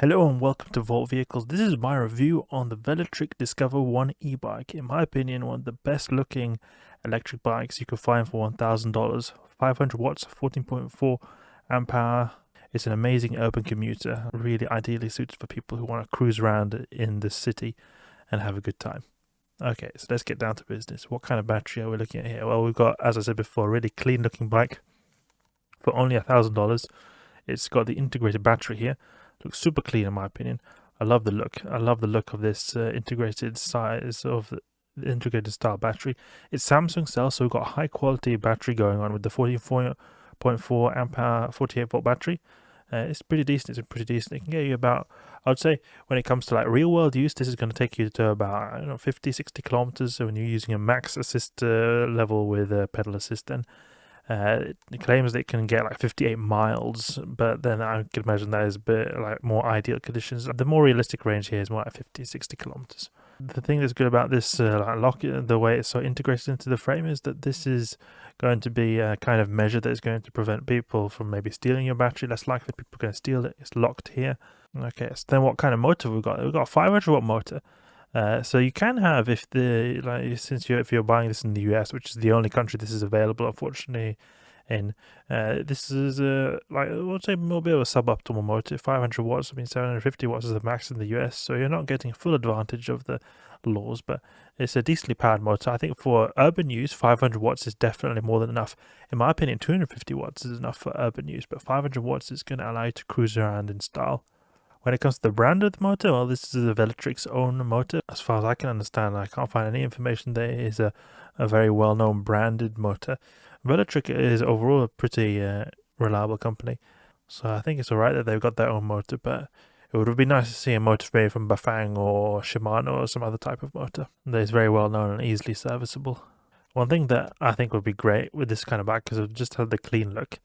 Hello and welcome to Volt Vehicles. This is my review on the Velotric Discover 1 e-bike. In my opinion, one of the best looking electric bikes you could find for $1,000. 500 watts, 14.4 amp hour. It's an amazing urban commuter, really ideally suited for people who want to cruise around in the city and have a good time. Okay, so let's get down to business. What kind of battery are we looking at here? Well, we've got, as I said before, a really clean looking bike for only $1,000. It's got the integrated battery here. Looks super clean in my opinion. I love the look. I love the look of this integrated size of the integrated style battery. It's Samsung cell, so we've got a high quality battery going on with the 44.4 amp hour 48 volt battery. It's pretty decent. It's pretty decent. It can get you about, I would say, when it comes to like real world use, this is going to take you to about, I don't know, 50-60 kilometers. So when you're using a max assist level with a pedal assist, then it claims that it can get like 58 miles, but then I can imagine that is a bit like more ideal conditions. The more realistic range here is more like 50-60 kilometers. The thing that's good about this lock, the way it's so integrated into the frame, is that this is going to be a kind of measure that is going to prevent people from maybe stealing your battery. Less likely people are going to steal it. It's locked here. Okay, so then what kind of motor we've got? We've got a 500 watt motor. So you can have, if you're buying this in the US, which is the only country this is available, unfortunately, in this is like I would say more bit of a suboptimal motor. 500 watts. I mean, 750 watts is the max in the US, so you're not getting full advantage of the laws, but it's a decently powered motor. I think for urban use, 500 watts is definitely more than enough. In my opinion, 250 watts is enough for urban use, but 500 watts is going to allow you to cruise around in style. When it comes to the brand of the motor, well, this is a Velotric's own motor. As far as I can understand, I can't find any information there. It is a very well-known branded motor. Velotric is overall a pretty reliable company, so I think it's alright that they've got their own motor, but it would have been nice to see a motor made from Bafang or Shimano or some other type of motor that is very well known and easily serviceable. One thing that I think would be great with this kind of bike, because it just has the clean look,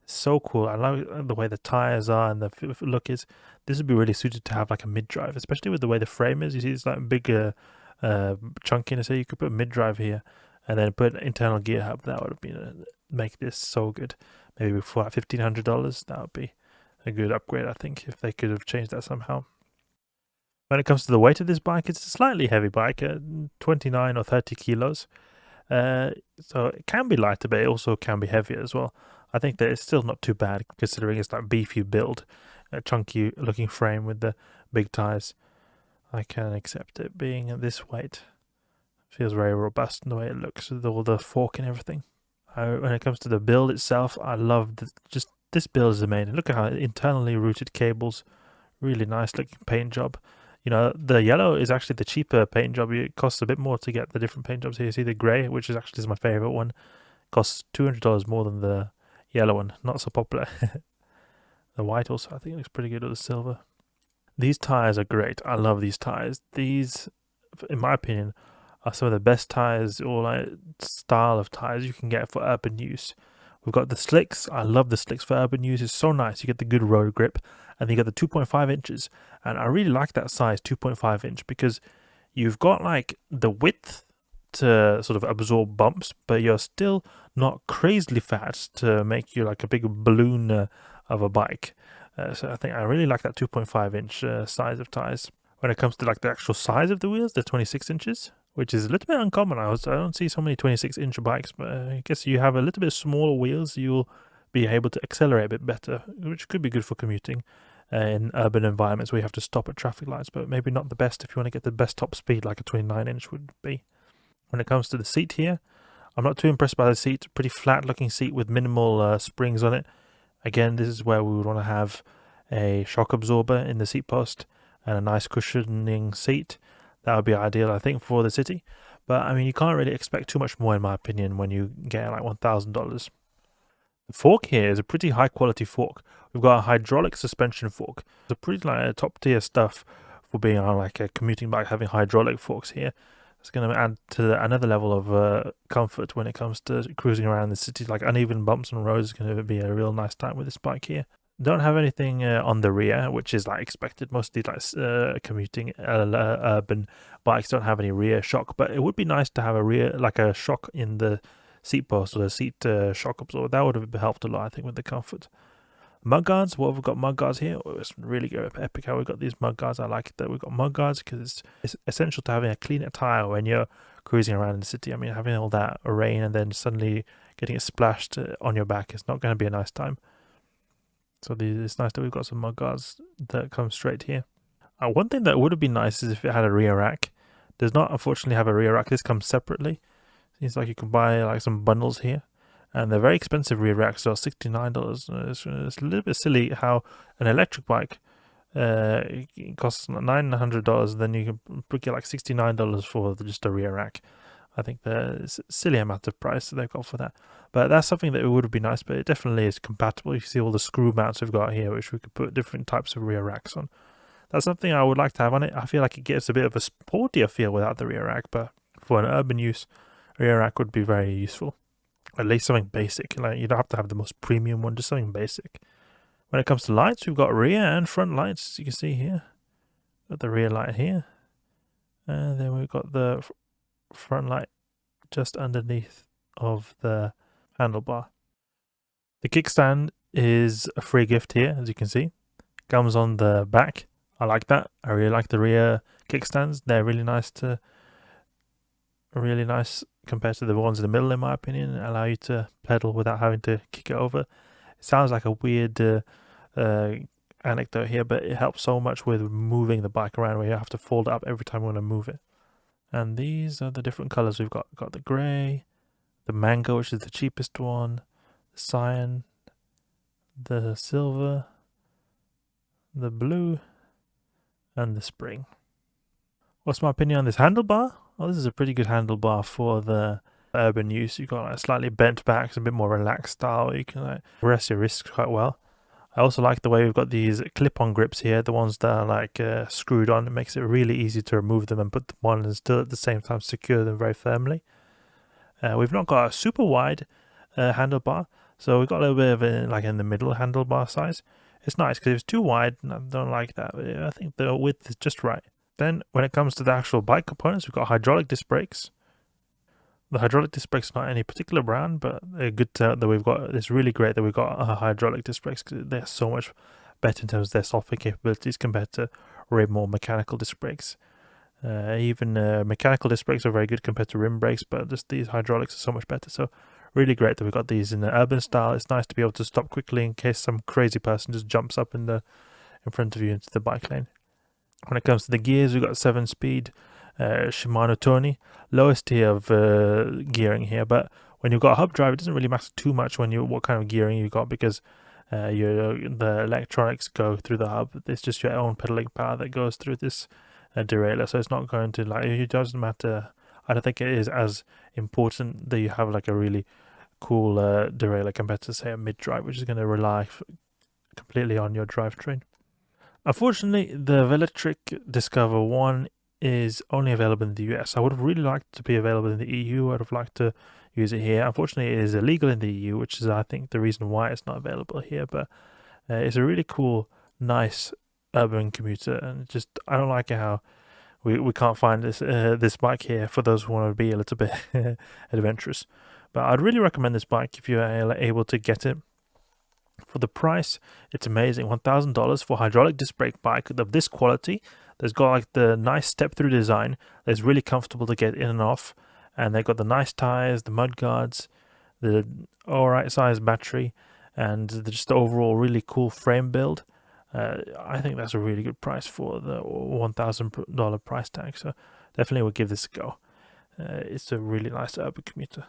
so cool. I love the way the tires are and the look is. This would be really suited to have like a mid-drive, especially with the way the frame is. You see it's like bigger chunkiness here. You could put mid-drive here and then put an internal gear hub. That would have been make this so good. Maybe for like $1,500, that would be a good upgrade, I think, if they could have changed that somehow. When it comes to the weight of this bike, it's a slightly heavy bike, 29 or 30 kilos. So it can be lighter, but it also can be heavier as well. I think that it's still not too bad considering it's like beefy build, a chunky looking frame with the big tires. I can accept it being this weight. Feels very robust in the way it looks with all the fork and everything. When it comes to the build itself, I love just this build is amazing. Look at how internally routed cables, really nice looking paint job. You know, the yellow is actually the cheaper paint job. It costs a bit more to get the different paint jobs here. You see the grey, which is actually my favorite one, costs $200 more than the yellow one. Not so popular. The white also, I think, looks pretty good with the silver. These tires are great. I love these tires. These, in my opinion, are some of the best tires or like style of tires you can get for urban use. We've got the slicks. I love the slicks for urban use. It's so nice. You get the good road grip, and then you get the 2.5 inches. And I really like that size, 2.5 inch, because you've got like the width to sort of absorb bumps, but you're still not crazily fat to make you like a big balloon of a bike. So I think I really like that 2.5 inch size of tires. When it comes to like the actual size of the wheels, they're 26 inches, which is a little bit uncommon. I don't see so many 26-inch bikes, but I guess you have a little bit smaller wheels, you'll be able to accelerate a bit better, which could be good for commuting in urban environments where you have to stop at traffic lights, but maybe not the best if you want to get the best top speed like a 29-inch would be. When it comes to the seat here, I'm not too impressed by the seat. Pretty flat looking seat with minimal springs on it. Again, this is where we would want to have a shock absorber in the seat post and a nice cushioning seat. That would be ideal, I think, for the city. But I mean, you can't really expect too much more, in my opinion, when you get like $1,000. The fork here is a pretty high quality fork. We've got a hydraulic suspension fork. It's a pretty like top tier stuff for being on like a commuting bike, having hydraulic forks here. It's going to add to another level of comfort when it comes to cruising around the city. Like uneven bumps on roads is going to be a real nice time with this bike here. Don't have anything on the rear, which is like expected. Mostly like commuting urban bikes don't have any rear shock, but it would be nice to have a rear, like a shock in the seat post or the seat shock absorber. That would have helped a lot, I think, with the comfort. Mudguards, what have we got? Mudguards here. Oh, it's really good, epic how we got these mudguards. I like that we've got mudguards because it's essential to having a cleaner tire when you're cruising around in the city. I mean, having all that rain and then suddenly getting it splashed on your back is not going to be a nice time. So it's nice that we've got some mudguards that come straight here. One thing that would have been nice is if it had a rear rack. Does not unfortunately have a rear rack. This comes separately. Seems like you can buy like some bundles here. And they're very expensive rear racks, so $69. It's a little bit silly how an electric bike it costs $900, then you can get like $69 for just a rear rack. I think it's a silly amount of price that they've got for that. But that's something that it would be nice, but it definitely is compatible. You see all the screw mounts we've got here, which we could put different types of rear racks on. That's something I would like to have on it. I feel like it gets a bit of a sportier feel without the rear rack, but for an urban use, rear rack would be very useful. At least something basic. Like, you don't have to have the most premium one, just something basic. When it comes to lights, we've got rear and front lights, as you can see here. Got the rear light here. And then we've got the front light just underneath of the handlebar. The kickstand is a free gift here, as you can see. Comes on the back. I like that. I really like the rear kickstands. They're really nice compared to the ones in the middle, in my opinion, and allow you to pedal without having to kick it over. It sounds like a weird anecdote here, but it helps so much with moving the bike around where you have to fold it up every time you want to move it. And these are the different colors we've got. We've got the grey, the mango, which is the cheapest one, the cyan, the silver, the blue, and the spring. What's my opinion on this handlebar? Well, this is a pretty good handlebar for the urban use. You've got like slightly bent backs, a bit more relaxed style. You can rest your wrists quite well. I also like the way we've got these clip-on grips here, the ones that are like screwed on. It makes it really easy to remove them and put them on and still at the same time secure them very firmly. We've not got a super wide handlebar, so we've got a little bit of a, like in the middle handlebar size. It's nice because if it's too wide, I don't like that. I think the width is just right. Then when it comes to the actual bike components, we've got hydraulic disc brakes. The hydraulic disc brakes are not any particular brand, but they're good that we've got. It's really great that we've got hydraulic disc brakes because they're so much better in terms of their software capabilities compared to more mechanical disc brakes. Even mechanical disc brakes are very good compared to rim brakes, but just these hydraulics are so much better. So really great that we've got these in the urban style. It's nice to be able to stop quickly in case some crazy person just jumps up in front of you into the bike lane. When it comes to the gears, we've got 7-speed Shimano Tony, lowest tier of gearing here. But when you've got a hub drive, it doesn't really matter too much what kind of gearing you got because the electronics go through the hub. It's just your own pedaling power that goes through this derailleur, so it's not going to it doesn't matter. I don't think it is as important that you have like a really cool derailleur compared to say a mid-drive, which is going to rely completely on your drivetrain. Unfortunately, the Velotric Discover 1 is only available in the US. I would have really liked to be available in the EU. I would have liked to use it here. Unfortunately, it is illegal in the EU, which is, I think, the reason why it's not available here. But it's a really cool, nice urban commuter, and just I don't like it how we can't find this bike here for those who want to be a little bit adventurous. But I'd really recommend this bike if you're able to get it. For the price, it's amazing. $1,000 for a hydraulic disc brake bike of this quality. There's got like the nice step-through design that's really comfortable to get in and off, and they've got the nice tires, the mud guards, the alright size battery, and just the overall really cool frame build. I think that's a really good price for the $1,000 price tag, so definitely would give this a go. It's a really nice urban commuter.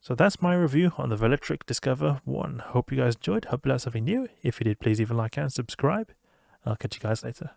So that's my review on the Velotric Discover 1. Hope you guys enjoyed. Hope you learned something new. If you did, please leave a like and subscribe. I'll catch you guys later.